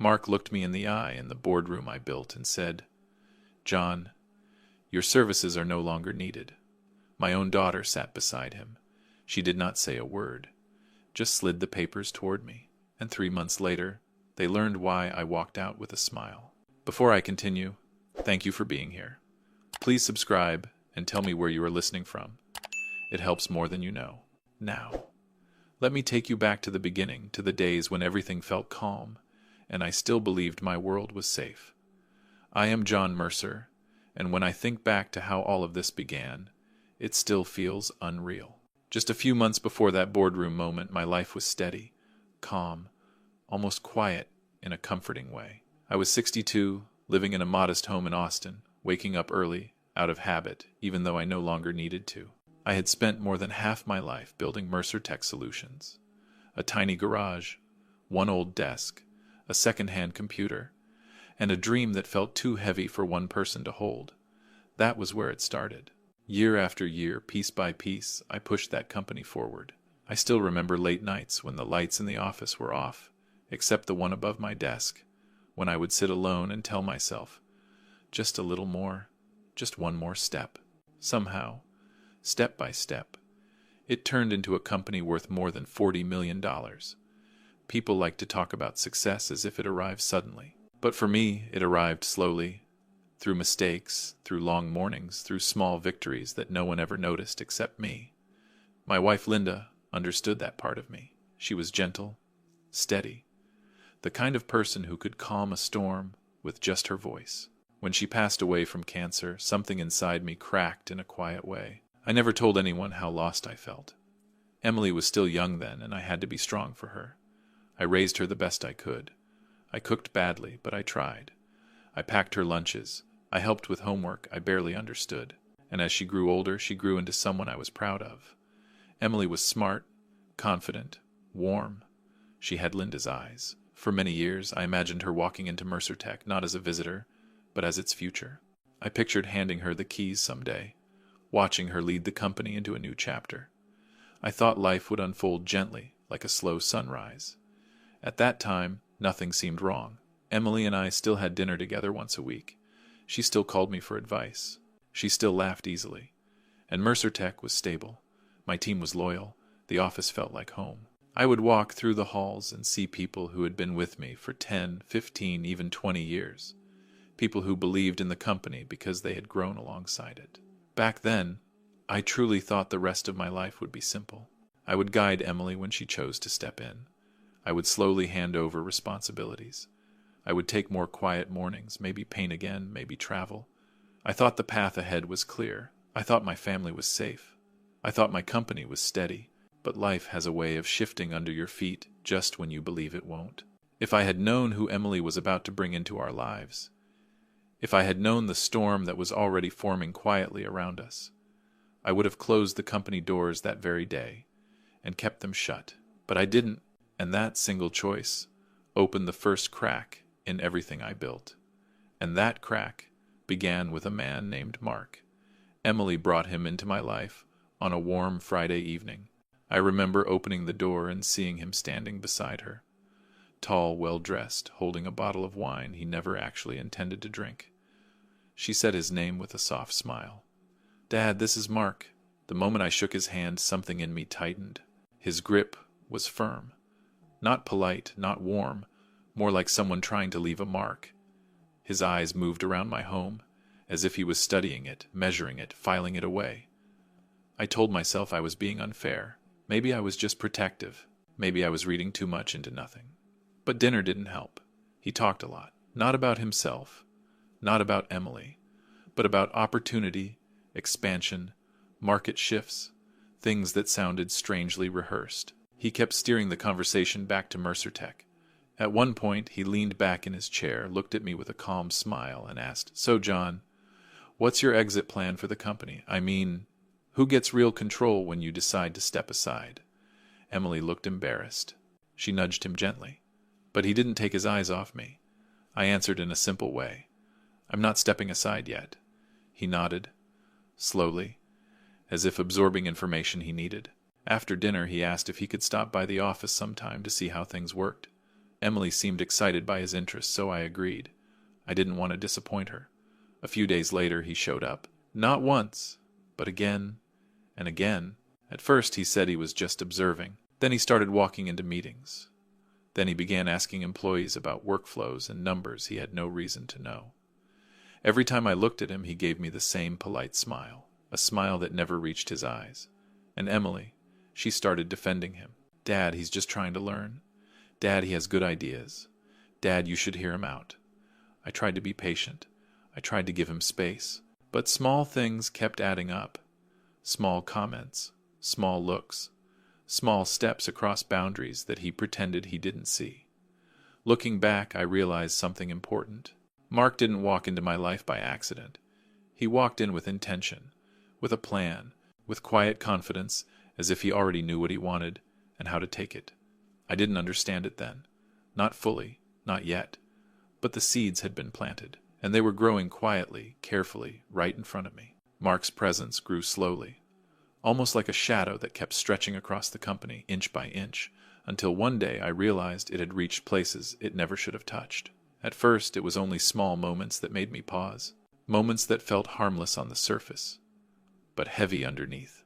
Mark looked me in the eye in the boardroom I built and said, "John, your services are no longer needed." My own daughter sat beside him. She did not say a word, just slid the papers toward me, and 3 months later, they learned why I walked out with a smile. Before I continue, thank you for being here. Please subscribe and tell me where you are listening from. It helps more than you know. Now, let me take you back to the beginning, to the days when everything felt calm, and I still believed my world was safe. I am John Mercer, and when I think back to how all of this began, it still feels unreal. Just a few months before that boardroom moment, my life was steady, calm, almost quiet in a comforting way. I was 62, living in a modest home in Austin, waking up early, out of habit, even though I no longer needed to. I had spent more than half my life building Mercer Tech solutions. A tiny garage, one old desk, a second-hand computer, and a dream that felt too heavy for one person to hold. That was where it started. Year after year, piece by piece, I pushed that company forward. I still remember late nights when the lights in the office were off, except the one above my desk, when I would sit alone and tell myself, just a little more, just one more step. Somehow, step by step, it turned into a company worth more than $40 million. People like to talk about success as if it arrived suddenly. But for me, it arrived slowly, through mistakes, through long mornings, through small victories that no one ever noticed except me. My wife Linda understood that part of me. She was gentle, steady, the kind of person who could calm a storm with just her voice. When she passed away from cancer, something inside me cracked in a quiet way. I never told anyone how lost I felt. Emily was still young then, and I had to be strong for her. I raised her the best I could. I cooked badly, but I tried. I packed her lunches. I helped with homework I barely understood. And as she grew older, she grew into someone I was proud of. Emily was smart, confident, warm. She had Linda's eyes. For many years, I imagined her walking into Mercer Tech not as a visitor, but as its future. I pictured handing her the keys someday, watching her lead the company into a new chapter. I thought life would unfold gently, like a slow sunrise. At that time, nothing seemed wrong. Emily and I still had dinner together once a week. She still called me for advice. She still laughed easily. And Mercer Tech was stable. My team was loyal. The office felt like home. I would walk through the halls and see people who had been with me for 10, 15, even 20 years. People who believed in the company because they had grown alongside it. Back then, I truly thought the rest of my life would be simple. I would guide Emily when she chose to step in. I would slowly hand over responsibilities. I would take more quiet mornings, maybe paint again, maybe travel. I thought the path ahead was clear. I thought my family was safe. I thought my company was steady. But life has a way of shifting under your feet just when you believe it won't. If I had known who Emily was about to bring into our lives, if I had known the storm that was already forming quietly around us, I would have closed the company doors that very day and kept them shut. But I didn't, and that single choice opened the first crack in everything I built. And that crack began with a man named Mark. Emily brought him into my life on a warm Friday evening. I remember opening the door and seeing him standing beside her, tall, well-dressed, holding a bottle of wine he never actually intended to drink. She said his name with a soft smile. "Dad, this is Mark." The moment I shook his hand, something in me tightened. His grip was firm. Not polite, not warm, more like someone trying to leave a mark. His eyes moved around my home, as if he was studying it, measuring it, filing it away. I told myself I was being unfair. Maybe I was just protective. Maybe I was reading too much into nothing. But dinner didn't help. He talked a lot. Not about himself. Not about Emily. But about opportunity, expansion, market shifts, things that sounded strangely rehearsed. He kept steering the conversation back to Mercer Tech. At one point, he leaned back in his chair, looked at me with a calm smile, and asked, "So, John, what's your exit plan for the company? I mean, who gets real control when you decide to step aside?" Emily looked embarrassed. She nudged him gently. But he didn't take his eyes off me. I answered in a simple way. "I'm not stepping aside yet." He nodded, slowly, as if absorbing information he needed. After dinner, he asked if he could stop by the office sometime to see how things worked. Emily seemed excited by his interest, so I agreed. I didn't want to disappoint her. A few days later, he showed up. Not once, but again and again. At first, he said he was just observing. Then he started walking into meetings. Then he began asking employees about workflows and numbers he had no reason to know. Every time I looked at him, he gave me the same polite smile, a smile that never reached his eyes. And Emily, she started defending him. Dad, he's just trying to learn. Dad, he has good ideas. Dad, you should hear him out. I tried to be patient. I tried to give him space. But small things kept adding up. Small comments, small looks, small steps across boundaries that he pretended he didn't see. Looking back, I realized something important. Mark didn't walk into my life by accident. He walked in with intention, with a plan, with quiet confidence, as if he already knew what he wanted and how to take it. I didn't understand it then. Not fully, not yet. But the seeds had been planted, and they were growing quietly, carefully, right in front of me. Mark's presence grew slowly, almost like a shadow that kept stretching across the company, inch by inch, until one day I realized it had reached places it never should have touched. At first, it was only small moments that made me pause, moments that felt harmless on the surface, but heavy underneath.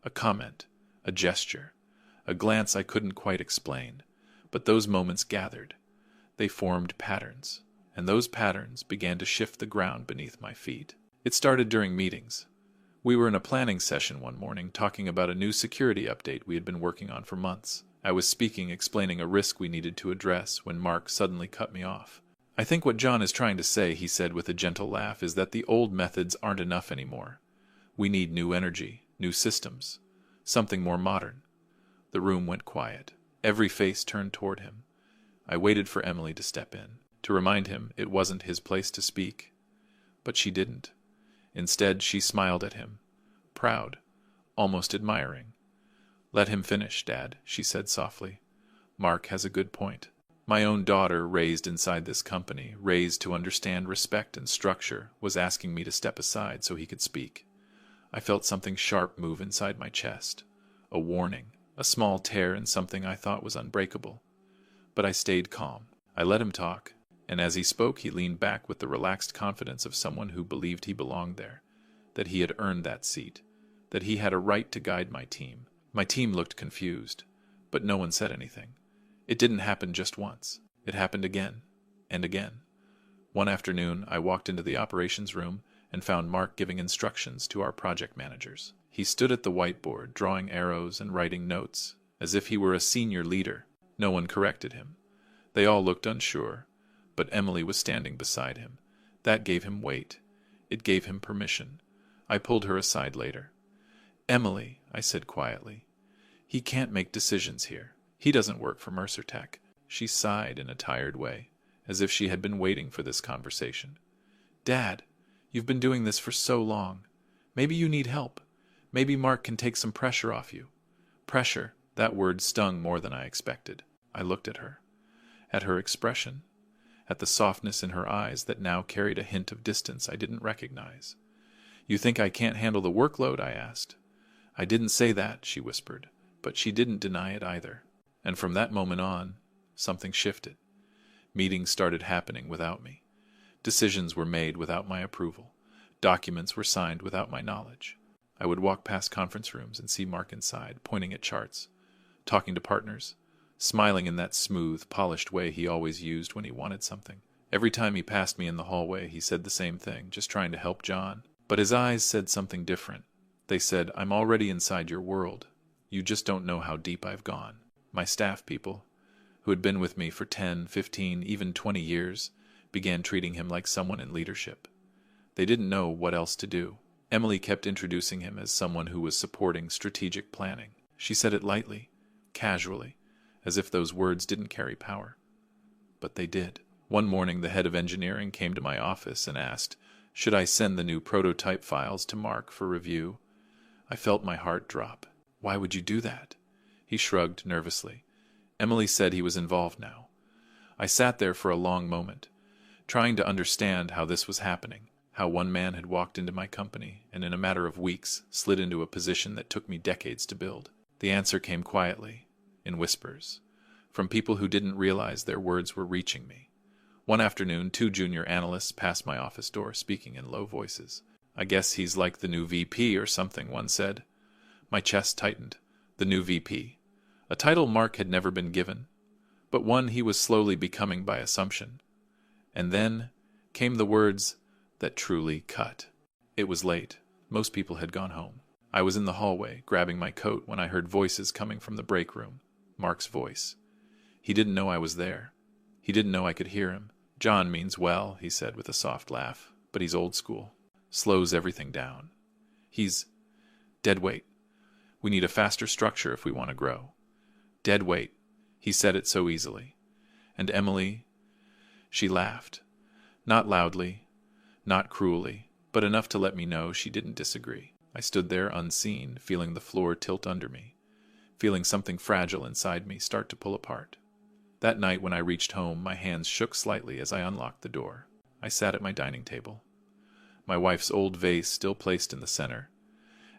A comment, a gesture, a glance I couldn't quite explain, but those moments gathered. They formed patterns, and those patterns began to shift the ground beneath my feet. It started during meetings. We were in a planning session one morning talking about a new security update we had been working on for months. I was speaking, explaining a risk we needed to address, when Mark suddenly cut me off. I think what John is trying to say, he said with a gentle laugh, is that the old methods aren't enough anymore. We need new energy, new systems, something more modern. The room went quiet. Every face turned toward him. I waited for Emily to step in, to remind him it wasn't his place to speak. But she didn't. Instead, she smiled at him, proud, almost admiring. "Let him finish, Dad," she said softly. "Mark has a good point. My own daughter, raised inside this company, raised to understand respect and structure, was asking me to step aside so he could speak." I felt something sharp move inside my chest, a warning, a small tear in something I thought was unbreakable. But I stayed calm. I let him talk, and as he spoke, he leaned back with the relaxed confidence of someone who believed he belonged there, that he had earned that seat, that he had a right to guide my team. My team looked confused, but no one said anything. It didn't happen just once. It happened again and again. One afternoon, I walked into the operations room and found Mark giving instructions to our project managers. He stood at the whiteboard, drawing arrows and writing notes, as if he were a senior leader. No one corrected him. They all looked unsure, but Emily was standing beside him. That gave him weight. It gave him permission. I pulled her aside later. "Emily," I said quietly, "he can't make decisions here. He doesn't work for Mercer Tech." She sighed in a tired way, as if she had been waiting for this conversation. "Dad, you've been doing this for so long. Maybe you need help. Maybe Mark can take some pressure off you." Pressure, that word stung more than I expected. I looked at her expression, at the softness in her eyes that now carried a hint of distance I didn't recognize. "You think I can't handle the workload?" I asked. "I didn't say that," she whispered, but she didn't deny it either. And from that moment on, something shifted. Meetings started happening without me. Decisions were made without my approval. Documents were signed without my knowledge. I would walk past conference rooms and see Mark inside, pointing at charts, talking to partners, smiling in that smooth, polished way he always used when he wanted something. Every time he passed me in the hallway, he said the same thing, just trying to help John. But his eyes said something different. They said, "I'm already inside your world. You just don't know how deep I've gone." My staff people, who had been with me for 10, 15, even 20 years, began treating him like someone in leadership. They didn't know what else to do. Emily kept introducing him as someone who was supporting strategic planning. She said it lightly, casually, as if those words didn't carry power. But they did. One morning, the head of engineering came to my office and asked, should I send the new prototype files to Mark for review? I felt my heart drop. "Why would you do that?" He shrugged nervously. Emily said he was involved now. I sat there for a long moment, trying to understand how this was happening, how one man had walked into my company and in a matter of weeks slid into a position that took me decades to build. The answer came quietly, in whispers. from people who didn't realize their words were reaching me. One afternoon, 2 junior analysts passed my office door, speaking in low voices. "I guess he's like the new VP or something," one said. My chest tightened. The new VP. A title Mark had never been given, but one he was slowly becoming by assumption. And then came the words that truly cut. It was late. Most people had gone home. I was in the hallway, grabbing my coat, when I heard voices coming from the break room. Mark's voice. He didn't know I was there. He didn't know I could hear him. "John means well," he said with a soft laugh, "but he's old school. Slows everything down. He's dead weight. We need a faster structure if we want to grow. Dead weight." He said it so easily. And Emily, she laughed. Not loudly, not cruelly, but enough to let me know she didn't disagree. I stood there unseen, feeling the floor tilt under me, feeling something fragile inside me start to pull apart. That night when I reached home, my hands shook slightly as I unlocked the door. I sat at my dining table, my wife's old vase still placed in the center,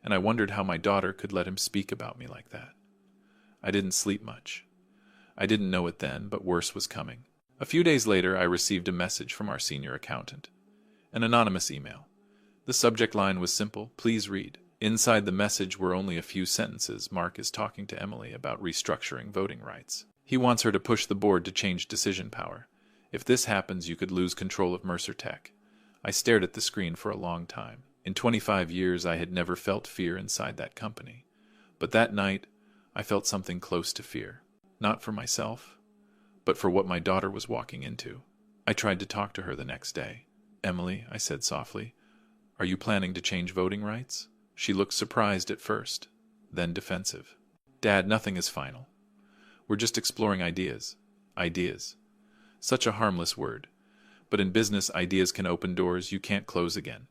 and I wondered how my daughter could let him speak about me like that. I didn't sleep much. I didn't know it then, but worse was coming. A few days later, I received a message from our senior accountant. An anonymous email. The subject line was simple: "Please read." Inside the message were only a few sentences. "Mark is talking to Emily about restructuring voting rights. He wants her to push the board to change decision power. If this happens, you could lose control of Mercer Tech." I stared at the screen for a long time. In 25 years, I had never felt fear inside that company. But that night, I felt something close to fear. Not for myself, but for what my daughter was walking into. I tried to talk to her the next day. "Emily," I said softly, "are you planning to change voting rights?" She looked surprised at first, then defensive. "Dad, nothing is final. We're just exploring ideas." Ideas. Such a harmless word. But in business, ideas can open doors you can't close again.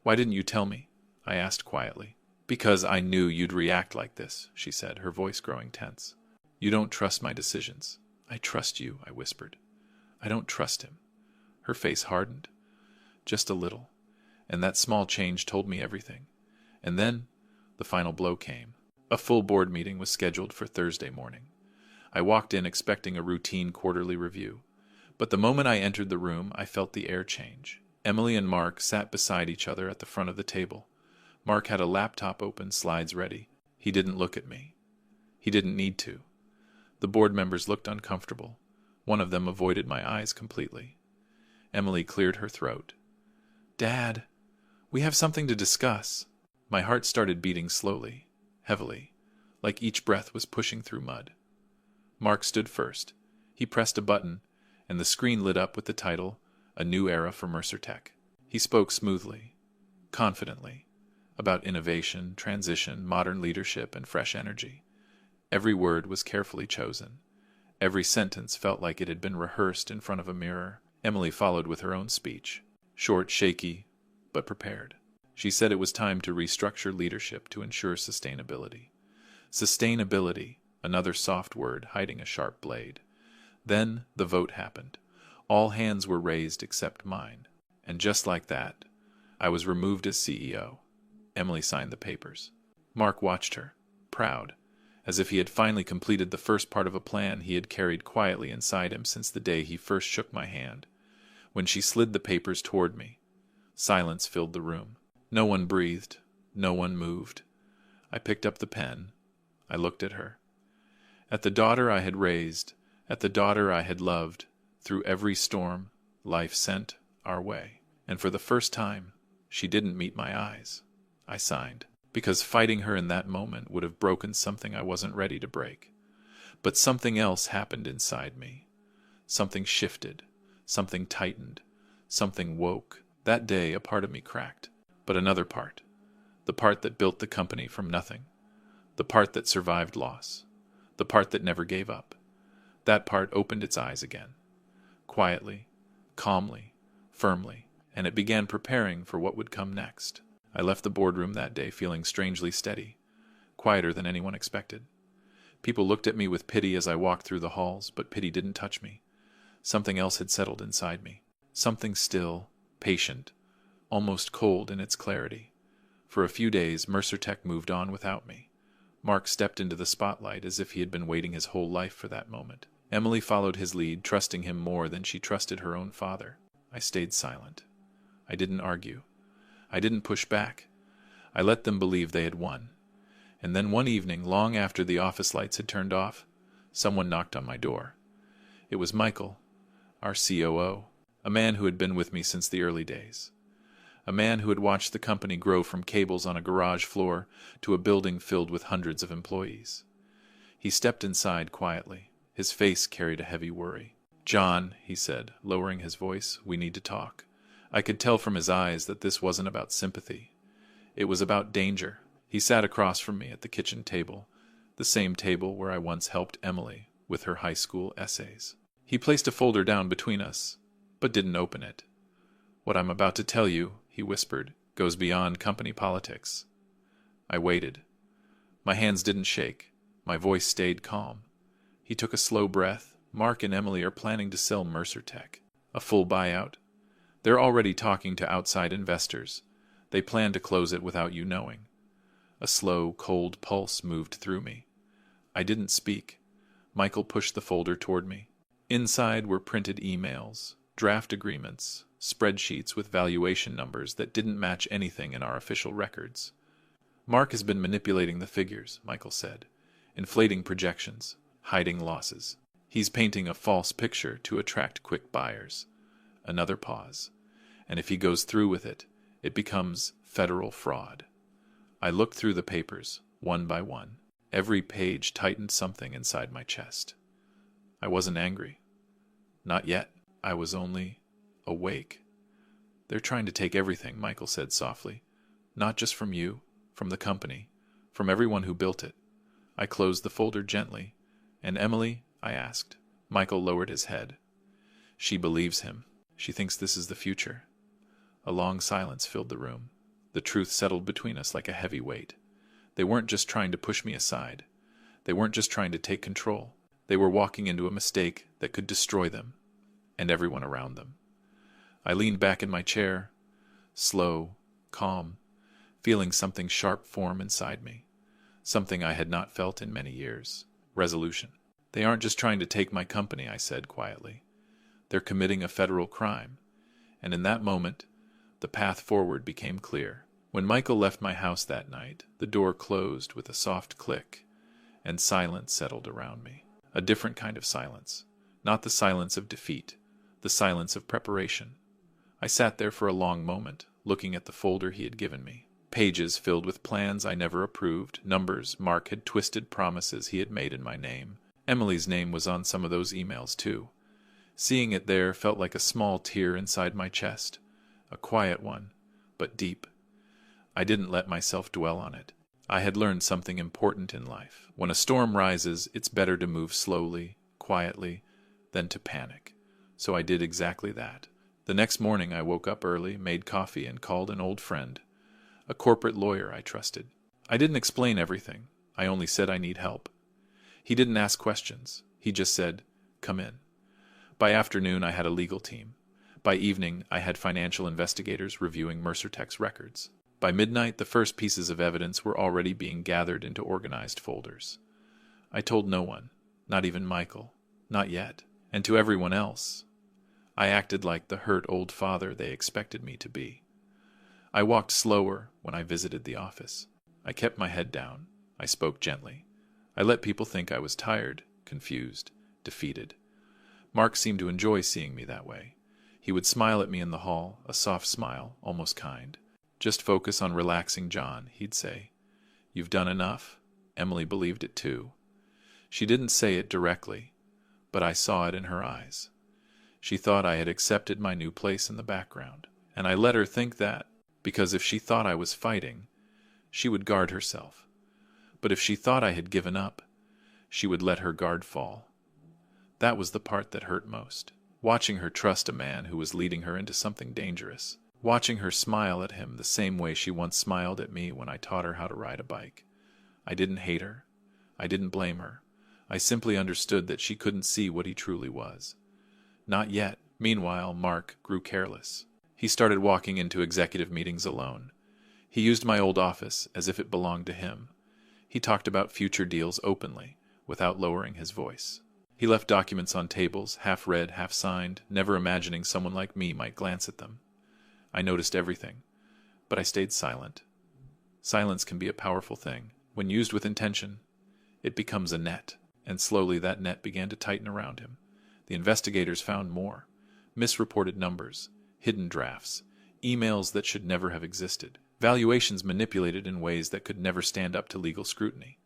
"Why didn't you tell me?" I asked quietly. "Because I knew you'd react like this," she said, her voice growing tense. "You don't trust my decisions." "I trust you," I whispered. "I don't trust him." Her face hardened. Just a little. And that small change told me everything. And then the final blow came. A full board meeting was scheduled for Thursday morning. I walked in expecting a routine quarterly review. But the moment I entered the room, I felt the air change. Emily and Mark sat beside each other at the front of the table. Mark had a laptop open, slides ready. He didn't look at me. He didn't need to. The board members looked uncomfortable. One of them avoided my eyes completely. Emily cleared her throat. "Dad, we have something to discuss." My heart started beating slowly, heavily, like each breath was pushing through mud. Mark stood first. He pressed a button, and the screen lit up with the title, "A New Era for Mercer Tech." He spoke smoothly, confidently, about innovation, transition, modern leadership, and fresh energy. Every word was carefully chosen. Every sentence felt like it had been rehearsed in front of a mirror. Emily followed with her own speech, short, shaky, but prepared. She said it was time to restructure leadership to ensure sustainability. Sustainability, another soft word hiding a sharp blade. Then the vote happened. All hands were raised except mine. And just like that, I was removed as CEO. Emily signed the papers. Mark watched her, proud, as if he had finally completed the first part of a plan he had carried quietly inside him since the day he first shook my hand. When she slid the papers toward me, silence filled the room. No one breathed. No one moved. I picked up the pen. I looked at her. At the daughter I had raised, at the daughter I had loved, through every storm life sent our way. And for the first time, she didn't meet my eyes. I signed, because fighting her in that moment would have broken something I wasn't ready to break. But something else happened inside me. Something shifted, something tightened, something woke. That day, a part of me cracked. But another part, the part that built the company from nothing, the part that survived loss, the part that never gave up, that part opened its eyes again, quietly, calmly, firmly, and it began preparing for what would come next. I left the boardroom that day feeling strangely steady, quieter than anyone expected. People looked at me with pity as I walked through the halls, but pity didn't touch me. Something else had settled inside me, something still, patient, almost cold in its clarity. For a few days, Mercer Tech moved on without me. Mark stepped into the spotlight as if he had been waiting his whole life for that moment. Emily followed his lead, trusting him more than she trusted her own father. I stayed silent. I didn't argue. I didn't push back. I let them believe they had won. And then one evening, long after the office lights had turned off, someone knocked on my door. It was Michael, our COO, a man who had been with me since the early days. A man who had watched the company grow from cables on a garage floor to a building filled with hundreds of employees. He stepped inside quietly. His face carried a heavy worry. "John," he said, lowering his voice, "we need to talk." I could tell from his eyes that this wasn't about sympathy. It was about danger. He sat across from me at the kitchen table, the same table where I once helped Emily with her high school essays. He placed a folder down between us, but didn't open it. "What I'm about to tell you," he whispered, "goes beyond company politics." I waited. My hands didn't shake. My voice stayed calm. He took a slow breath. "Mark and Emily are planning to sell Mercer Tech. A full buyout. They're already talking to outside investors. They plan to close it without you knowing." A slow, cold pulse moved through me. I didn't speak. Michael pushed the folder toward me. Inside were printed emails, draft agreements, spreadsheets with valuation numbers that didn't match anything in our official records. "Mark has been manipulating the figures," Michael said, "inflating projections, hiding losses. He's painting a false picture to attract quick buyers." Another pause. "And if he goes through with it, it becomes federal fraud." I looked through the papers, one by one. Every page tightened something inside my chest. I wasn't angry. Not yet. I was only awake. "They're trying to take everything," Michael said softly. "Not just from you, from the company, from everyone who built it." I closed the folder gently. "And Emily?" I asked. Michael lowered his head. "She believes him. She thinks this is the future." A long silence filled the room. The truth settled between us like a heavy weight. They weren't just trying to push me aside. They weren't just trying to take control. They were walking into a mistake that could destroy them and everyone around them. I leaned back in my chair, slow, calm, feeling something sharp form inside me, something I had not felt in many years. Resolution. "They aren't just trying to take my company," I said quietly. "They're committing a federal crime." And in that moment, the path forward became clear. When Michael left my house that night, the door closed with a soft click, and silence settled around me. A different kind of silence. Not the silence of defeat, the silence of preparation. I sat there for a long moment, looking at the folder he had given me. Pages filled with plans I never approved, numbers Mark had twisted, promises he had made in my name. Emily's name was on some of those emails, too. Seeing it there felt like a small tear inside my chest. A quiet one, but deep. I didn't let myself dwell on it. I had learned something important in life. When a storm rises, it's better to move slowly, quietly, than to panic. So I did exactly that. The next morning I woke up early, made coffee, and called an old friend, a corporate lawyer I trusted. I didn't explain everything. I only said I need help. He didn't ask questions. He just said, "Come in." By afternoon, I had a legal team. By evening, I had financial investigators reviewing Mercer Tech's records. By midnight, the first pieces of evidence were already being gathered into organized folders. I told no one, not even Michael, not yet. And to everyone else, I acted like the hurt old father they expected me to be. I walked slower when I visited the office. I kept my head down. I spoke gently. I let people think I was tired, confused, defeated. Mark seemed to enjoy seeing me that way. He would smile at me in the hall, a soft smile, almost kind. "Just focus on relaxing, John," he'd say. "You've done enough." Emily believed it too. She didn't say it directly, but I saw it in her eyes. She thought I had accepted my new place in the background, and I let her think that, because if she thought I was fighting, she would guard herself. But if she thought I had given up, she would let her guard fall. That was the part that hurt most. Watching her trust a man who was leading her into something dangerous. Watching her smile at him the same way she once smiled at me when I taught her how to ride a bike. I didn't hate her. I didn't blame her. I simply understood that she couldn't see what he truly was. Not yet. Meanwhile, Mark grew careless. He started walking into executive meetings alone. He used my old office as if it belonged to him. He talked about future deals openly, without lowering his voice. He left documents on tables, half read, half signed, never imagining someone like me might glance at them. I noticed everything, but I stayed silent. Silence can be a powerful thing. When used with intention, it becomes a net, and slowly that net began to tighten around him. The investigators found more. Misreported numbers, hidden drafts, emails that should never have existed, valuations manipulated in ways that could never stand up to legal scrutiny.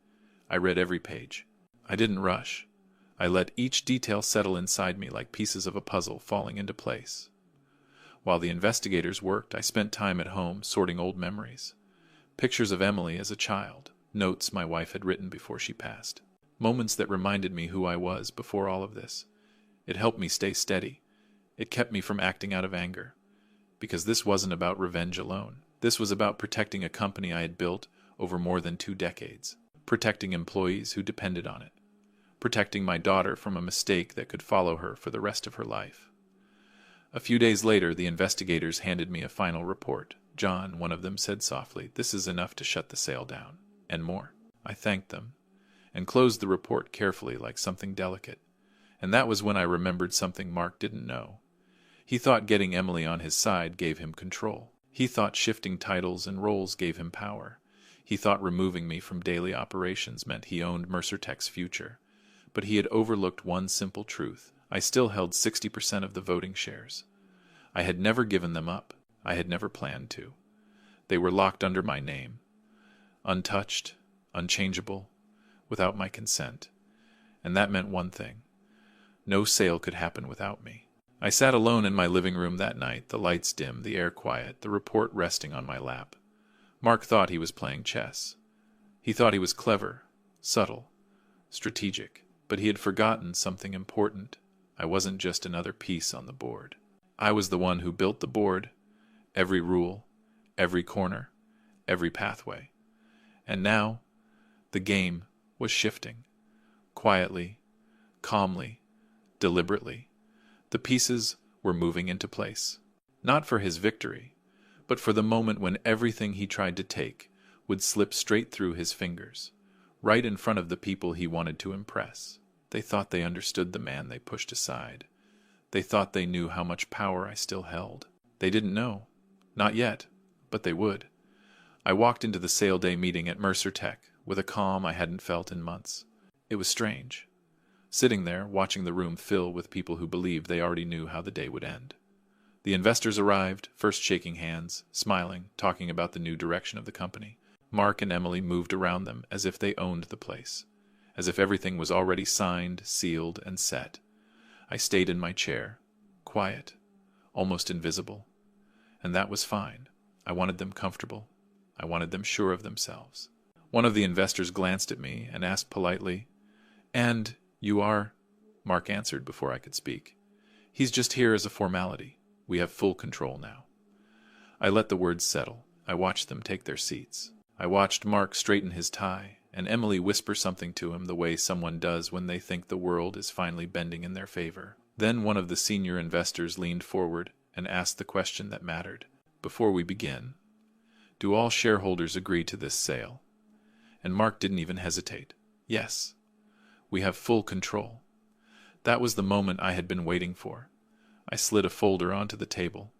I read every page. I didn't rush. I let each detail settle inside me like pieces of a puzzle falling into place. While the investigators worked, I spent time at home sorting old memories. Pictures of Emily as a child, notes my wife had written before she passed, moments that reminded me who I was before all of this. It helped me stay steady. It kept me from acting out of anger. Because this wasn't about revenge alone. This was about protecting a company I had built over more than 2 decades, protecting employees who depended on it, protecting my daughter from a mistake that could follow her for the rest of her life. A few days later, the investigators handed me a final report. John, one of them, said softly, "This is enough to shut the sale down, and more." I thanked them, and closed the report carefully like something delicate. And that was when I remembered something Mark didn't know. He thought getting Emily on his side gave him control. He thought shifting titles and roles gave him power. He thought removing me from daily operations meant he owned Mercer Tech's future. But he had overlooked one simple truth. I still held 60% of the voting shares. I had never given them up. I had never planned to. They were locked under my name. Untouched, unchangeable, without my consent. And that meant one thing. No sale could happen without me. I sat alone in my living room that night, the lights dim, the air quiet, the report resting on my lap. Mark thought he was playing chess. He thought he was clever, subtle, strategic, but he had forgotten something important. I wasn't just another piece on the board. I was the one who built the board, every rule, every corner, every pathway. And now, the game was shifting. Quietly, calmly, deliberately. The pieces were moving into place. Not for his victory, but for the moment when everything he tried to take would slip straight through his fingers, right in front of the people he wanted to impress. They thought they understood the man they pushed aside. They thought they knew how much power I still held. They didn't know. Not yet, but they would. I walked into the sale day meeting at Mercer Tech with a calm I hadn't felt in months. It was strange, sitting there watching the room fill with people who believed they already knew how the day would end. The investors arrived, first shaking hands, smiling, talking about the new direction of the company. Mark and Emily moved around them as if they owned the place, as if everything was already signed, sealed, and set. I stayed in my chair, quiet, almost invisible. And that was fine. I wanted them comfortable. I wanted them sure of themselves. One of the investors glanced at me and asked politely, "And you are?" Mark answered before I could speak. "He's just here as a formality. We have full control now." I let the words settle. I watched them take their seats. I watched Mark straighten his tie, and Emily whisper something to him the way someone does when they think the world is finally bending in their favor. Then one of the senior investors leaned forward and asked the question that mattered. "Before we begin, do all shareholders agree to this sale?" And Mark didn't even hesitate. "Yes. We have full control." That was the moment I had been waiting for. I slid a folder onto the table.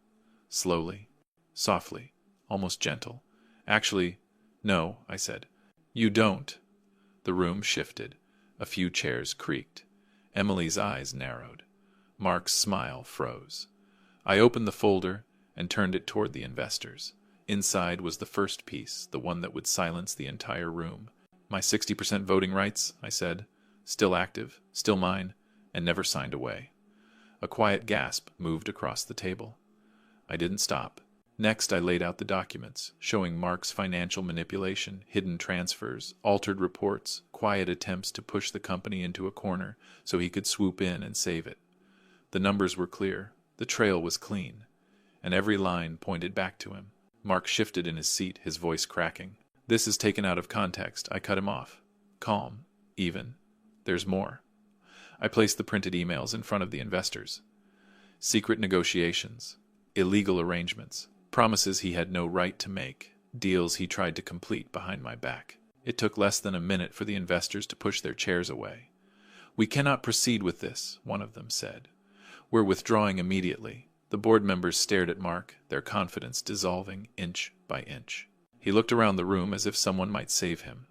Slowly, softly, almost gentle. "Actually, no," I said. "You don't." The room shifted. A few chairs creaked. Emily's eyes narrowed. Mark's smile froze. I opened the folder and turned it toward the investors. Inside was the first piece, the one that would silence the entire room. "My 60% voting rights," I said. "Still active, still mine, and never signed away." A quiet gasp moved across the table. I didn't stop. Next, I laid out the documents, showing Mark's financial manipulation, hidden transfers, altered reports, quiet attempts to push the company into a corner so he could swoop in and save it. The numbers were clear. The trail was clean, and every line pointed back to him. Mark shifted in his seat, his voice cracking. "This is taken out of context." I cut him off. "Calm, even. There's more." I placed the printed emails in front of the investors. Secret negotiations, illegal arrangements, promises he had no right to make, deals he tried to complete behind my back. It took less than a minute for the investors to push their chairs away. "We cannot proceed with this," one of them said. "We're withdrawing immediately." The board members stared at Mark, their confidence dissolving inch by inch. He looked around the room as if someone might save him.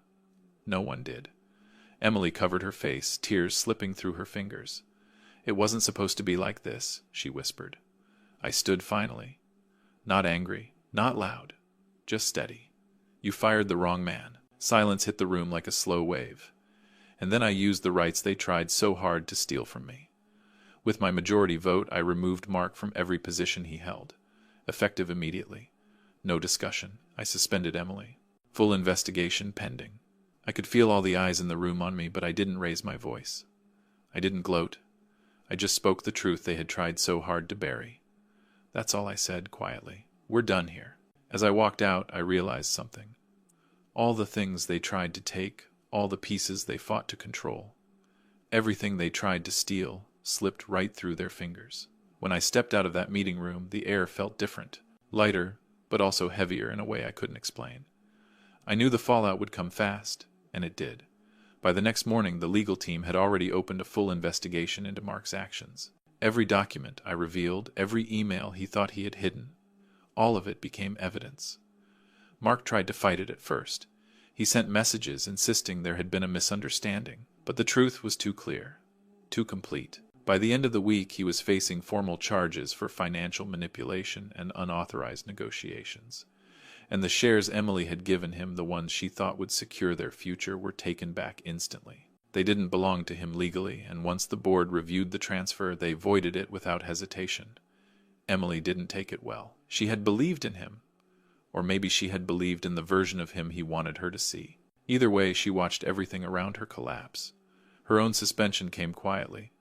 No one did. Emily covered her face, tears slipping through her fingers. "It wasn't supposed to be like this," she whispered. I stood finally. Not angry, not loud, just steady. "You fired the wrong man." Silence hit the room like a slow wave. And then I used the rights they tried so hard to steal from me. With my majority vote, I removed Mark from every position he held. Effective immediately. No discussion. I suspended Emily. Full investigation pending. I could feel all the eyes in the room on me, but I didn't raise my voice. I didn't gloat. I just spoke the truth they had tried so hard to bury. That's all I said, quietly. "We're done here." As I walked out, I realized something. All the things they tried to take, all the pieces they fought to control, everything they tried to steal, slipped right through their fingers. When I stepped out of that meeting room, the air felt different, lighter, but also heavier in a way I couldn't explain. I knew the fallout would come fast, and it did. By the next morning, the legal team had already opened a full investigation into Mark's actions. Every document I revealed, every email he thought he had hidden, all of it became evidence. Mark tried to fight it at first. He sent messages insisting there had been a misunderstanding, but the truth was too clear, too complete. By the end of the week, he was facing formal charges for financial manipulation and unauthorized negotiations. And the shares Emily had given him, the ones she thought would secure their future, were taken back instantly. They didn't belong to him legally, and once the board reviewed the transfer, they voided it without hesitation. Emily didn't take it well. She had believed in him, or maybe she had believed in the version of him he wanted her to see. Either way, she watched everything around her collapse. Her own suspension came quietly.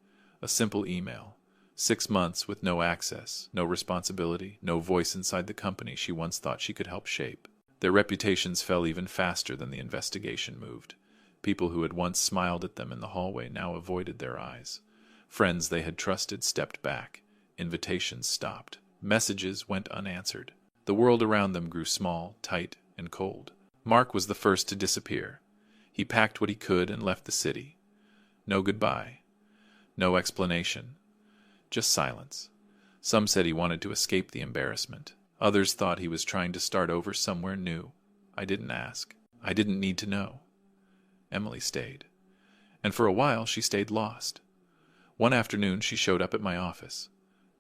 A simple email. 6 months with no access, no responsibility, no voice inside the company she once thought she could help shape. Their reputations fell even faster than the investigation moved. People who had once smiled at them in the hallway now avoided their eyes. Friends they had trusted stepped back. Invitations stopped. Messages went unanswered. The world around them grew small, tight, and cold. Mark was the first to disappear. He packed what he could and left the city. No goodbye. No explanation. Just silence. Some said he wanted to escape the embarrassment. Others thought he was trying to start over somewhere new. I didn't ask. I didn't need to know. Emily stayed. And for a while she stayed lost. One afternoon she showed up at my office.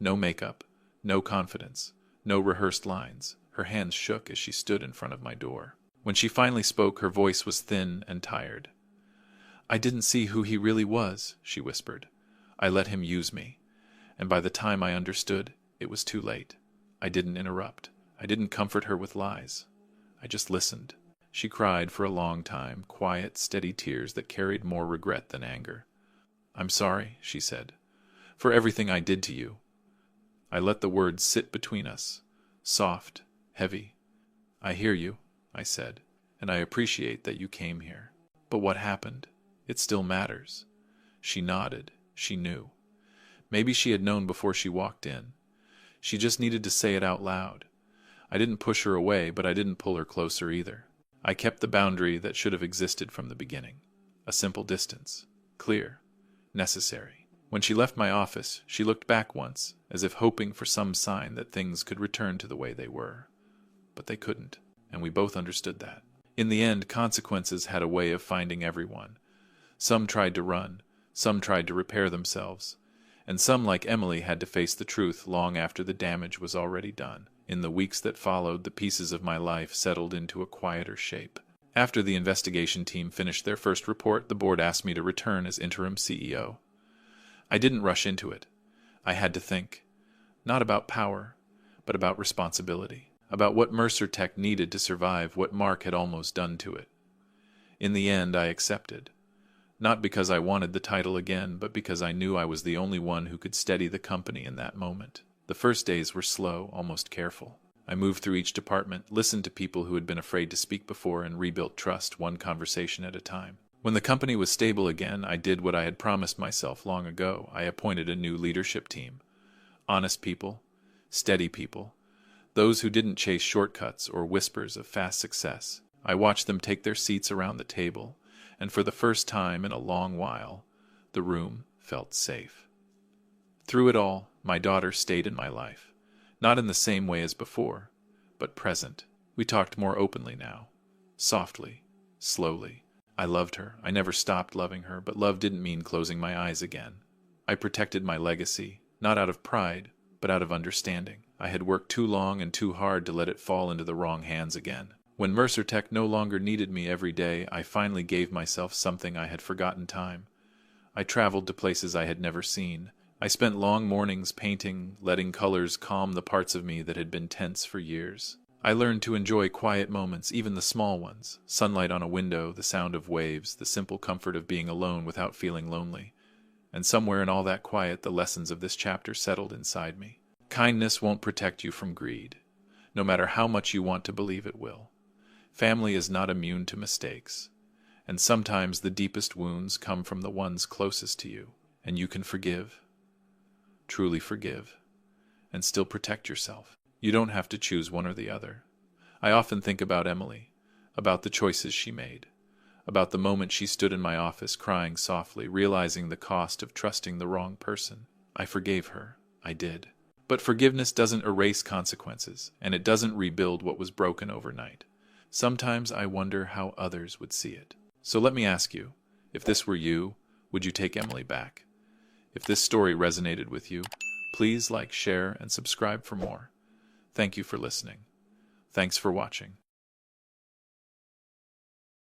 No makeup, no confidence, no rehearsed lines. Her hands shook as she stood in front of my door. When she finally spoke, her voice was thin and tired. "I didn't see who he really was," she whispered. "I let him use me. And by the time I understood, it was too late. I didn't interrupt. I didn't comfort her with lies. I just listened." She cried for a long time, quiet, steady tears that carried more regret than anger. "I'm sorry," she said, "for everything I did to you." I let the words sit between us, soft, heavy. "I hear you," I said, "and I appreciate that you came here. But what happened? It still matters." She nodded. She knew. Maybe she had known before she walked in. She just needed to say it out loud. I didn't push her away, but I didn't pull her closer either. I kept the boundary that should have existed from the beginning. A simple distance. Clear. Necessary. When she left my office, she looked back once, as if hoping for some sign that things could return to the way they were. But they couldn't, and we both understood that. In the end, consequences had a way of finding everyone. Some tried to run, some tried to repair themselves, and some, like Emily, had to face the truth long after the damage was already done. In the weeks that followed, the pieces of my life settled into a quieter shape. After the investigation team finished their first report, the board asked me to return as interim CEO. I didn't rush into it. I had to think. Not about power, but about responsibility. About what Mercer Tech needed to survive what Mark had almost done to it. In the end, I accepted. Not because I wanted the title again, but because I knew I was the only one who could steady the company in that moment. The first days were slow, almost careful. I moved through each department, listened to people who had been afraid to speak before, and rebuilt trust one conversation at a time. When the company was stable again, I did what I had promised myself long ago. I appointed a new leadership team. Honest people, steady people, those who didn't chase shortcuts or whispers of fast success. I watched them take their seats around the table, and for the first time in a long while, The room felt safe. Through it all, my daughter stayed in my life. Not in the same way as before, but present. We talked more openly now. Softly, slowly. I loved her. I never stopped loving her, but love didn't mean closing my eyes again. I protected my legacy, not out of pride, but out of understanding. I had worked too long and too hard to let it fall into the wrong hands again. When Mercer Tech no longer needed me every day, I finally gave myself something I had forgotten time. I traveled to places I had never seen. I spent long mornings painting, letting colors calm the parts of me that had been tense for years. I learned to enjoy quiet moments, even the small ones. Sunlight on a window, the sound of waves, the simple comfort of being alone without feeling lonely. And somewhere in all that quiet, the lessons of this chapter settled inside me. Kindness won't protect you from greed, no matter how much you want to believe it will. Family is not immune to mistakes, and sometimes the deepest wounds come from the ones closest to you, and you can forgive, truly forgive, and still protect yourself. You don't have to choose one or the other. I often think about Emily, about the choices she made, about the moment she stood in my office crying softly, realizing the cost of trusting the wrong person. I forgave her. I did. But forgiveness doesn't erase consequences, and it doesn't rebuild what was broken overnight. Sometimes I wonder how others would see it. So let me ask you, if this were you, would you take Emily back? If this story resonated with you, please like, share, and subscribe for more. Thank you for listening. Thanks for watching.